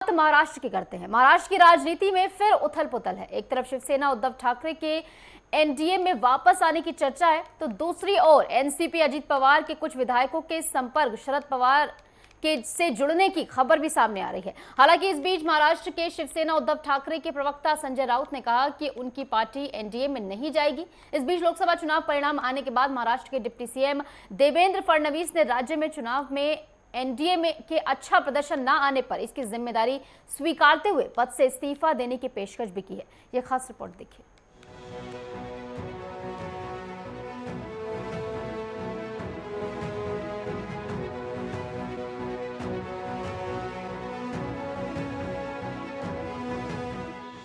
महाराष्ट्र की करते हैं। महाराष्ट्र की राजनीति में फिर उथल पुथल है। एक तरफ शिवसेना उद्धव ठाकरे के एनडीए में वापस आने की चर्चा है, तो दूसरी ओर एनसीपी अजीत पवार के कुछ विधायकों के संपर्क शरद पवार के से जुड़ने की खबर भी सामने आ रही है। हालांकि इस बीच महाराष्ट्र के शिवसेना उद्धव ठाकरे के प्रवक्ता संजय राउत ने कहा कि उनकी पार्टी एनडीए में नहीं जाएगी। इस बीच लोकसभा चुनाव परिणाम आने के बाद महाराष्ट्र के डिप्टी सीएम देवेंद्र फडणवीस ने राज्य में चुनाव में एनडीए में के अच्छा प्रदर्शन न आने पर इसकी जिम्मेदारी स्वीकारते हुए पद से इस्तीफा देने की पेशकश भी की है। यह खास रिपोर्ट देखिए।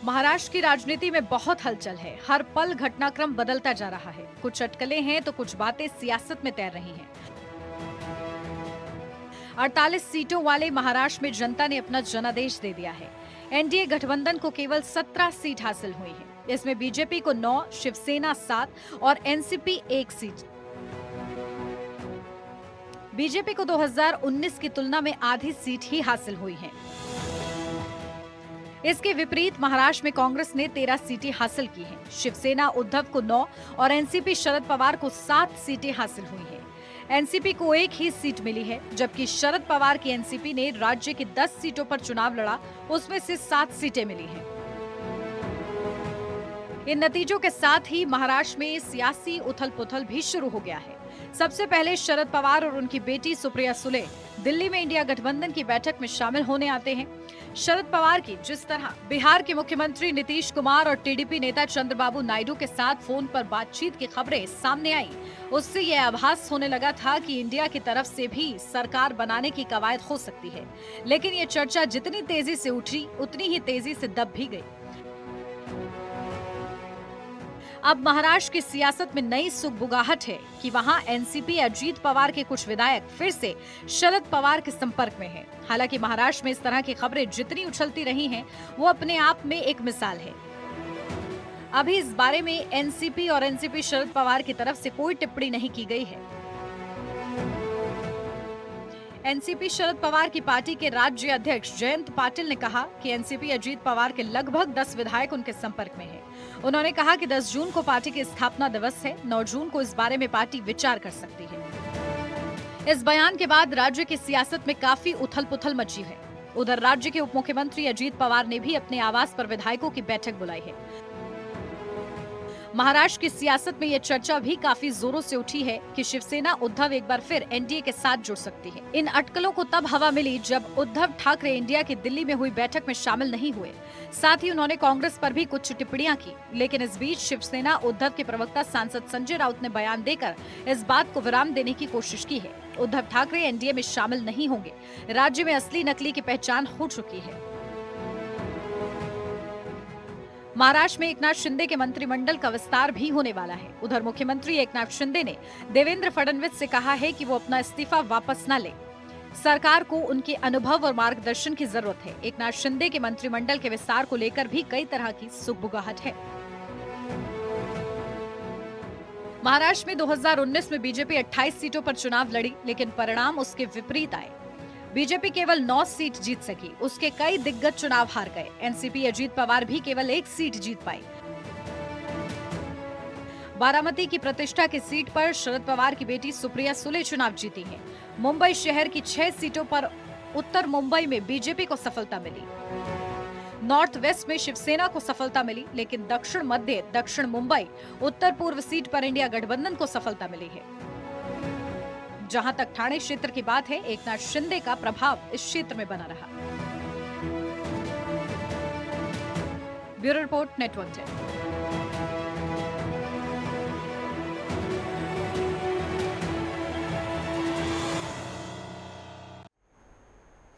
महाराष्ट्र की राजनीति में बहुत हलचल है। हर पल घटनाक्रम बदलता जा रहा है। कुछ अटकलें हैं तो कुछ बातें सियासत में तैर रही हैं। 48 सीटों वाले महाराष्ट्र में जनता ने अपना जनादेश दे दिया है। एनडीए गठबंधन को केवल 17 सीट हासिल हुई है। इसमें बीजेपी को 9, शिवसेना 7 और एनसीपी 1 सीट। बीजेपी को 2019 की तुलना में आधी सीट ही हासिल हुई है। इसके विपरीत महाराष्ट्र में कांग्रेस ने 13 सीटें हासिल की हैं। शिवसेना उद्धव को 9 और एनसीपी शरद पवार को 7 सीटें हासिल हुई हैं। एनसीपी को 1 ही सीट मिली है, जबकि शरद पवार की एनसीपी ने राज्य की 10 सीटों पर चुनाव लड़ा, उसमें से 7 सीटें मिली हैं। इन नतीजों के साथ ही महाराष्ट्र में सियासी उथल-पुथल भी शुरू हो गया है। सबसे पहले शरद पवार और उनकी बेटी सुप्रिया सुले दिल्ली में इंडिया गठबंधन की बैठक में शामिल होने आते हैं। शरद पवार की जिस तरह बिहार के मुख्यमंत्री नीतीश कुमार और टीडीपी नेता चंद्रबाबू नायडू के साथ फोन पर बातचीत की खबरें सामने आई, उससे यह आभास होने लगा था कि इंडिया की तरफ से भी सरकार बनाने की कवायद हो सकती है। लेकिन ये चर्चा जितनी तेजी से उठी, उतनी ही तेजी से दब भी गई। अब महाराष्ट्र की सियासत में नई सुगबुगाहट है कि वहां एनसीपी अजीत पवार के कुछ विधायक फिर से शरद पवार के संपर्क में हैं। हालांकि महाराष्ट्र में इस तरह की खबरें जितनी उछलती रही हैं, वो अपने आप में एक मिसाल है। अभी इस बारे में एनसीपी और एनसीपी शरद पवार की तरफ से कोई टिप्पणी नहीं की गई है। एनसीपी शरद पवार की पार्टी के राज्य अध्यक्ष जयंत पाटिल ने कहा कि एनसीपी अजीत पवार के लगभग 10 विधायक उनके संपर्क में हैं। उन्होंने कहा कि 10 जून को पार्टी की स्थापना दिवस है, 9 जून को इस बारे में पार्टी विचार कर सकती है। इस बयान के बाद राज्य की सियासत में काफी उथल-पुथल मची है। उधर राज्य के उप मुख्यमंत्री अजीत पवार ने भी अपने आवास पर विधायकों की बैठक बुलाई है। महाराष्ट्र की सियासत में यह चर्चा भी काफी जोरों से उठी है कि शिवसेना उद्धव एक बार फिर एनडीए के साथ जुड़ सकती है। इन अटकलों को तब हवा मिली जब उद्धव ठाकरे इंडिया की दिल्ली में हुई बैठक में शामिल नहीं हुए। साथ ही उन्होंने कांग्रेस पर भी कुछ टिप्पणियां की। लेकिन इस बीच शिवसेना उद्धव के प्रवक्ता सांसद संजय राउत ने बयान देकर इस बात को विराम देने की कोशिश की है। उद्धव ठाकरे एनडीए में शामिल नहीं होंगे। राज्य में असली नकली की पहचान हो चुकी है। महाराष्ट्र में एकनाथ शिंदे के मंत्रिमंडल का विस्तार भी होने वाला है। उधर मुख्यमंत्री एकनाथ शिंदे ने देवेंद्र फडणवीस से कहा है कि वो अपना इस्तीफा वापस न ले। सरकार को उनके अनुभव और मार्गदर्शन की जरूरत है। एकनाथ शिंदे के मंत्रिमंडल के विस्तार को लेकर भी कई तरह की सुगबुगाहट है। महाराष्ट्र में 2019 में बीजेपी 28 सीटों पर चुनाव लड़ी, लेकिन परिणाम उसके विपरीत आए। बीजेपी केवल 9 सीट जीत सकी, उसके कई दिग्गज चुनाव हार गए। एनसीपी अजीत पवार भी केवल 1 सीट जीत पाई। बारामती की प्रतिष्ठा की सीट पर शरद पवार की बेटी सुप्रिया सुले चुनाव जीती हैं। मुंबई शहर की 6 सीटों पर उत्तर मुंबई में बीजेपी को सफलता मिली। नॉर्थ वेस्ट में शिवसेना को सफलता मिली, लेकिन दक्षिण मध्य, दक्षिण मुंबई, उत्तर पूर्व सीट पर इंडिया गठबंधन को सफलता मिली है। जहां तक ठाणे क्षेत्र की बात है, एकनाथ शिंदे का प्रभाव इस क्षेत्र में बना रहा। Bureau report, network 10।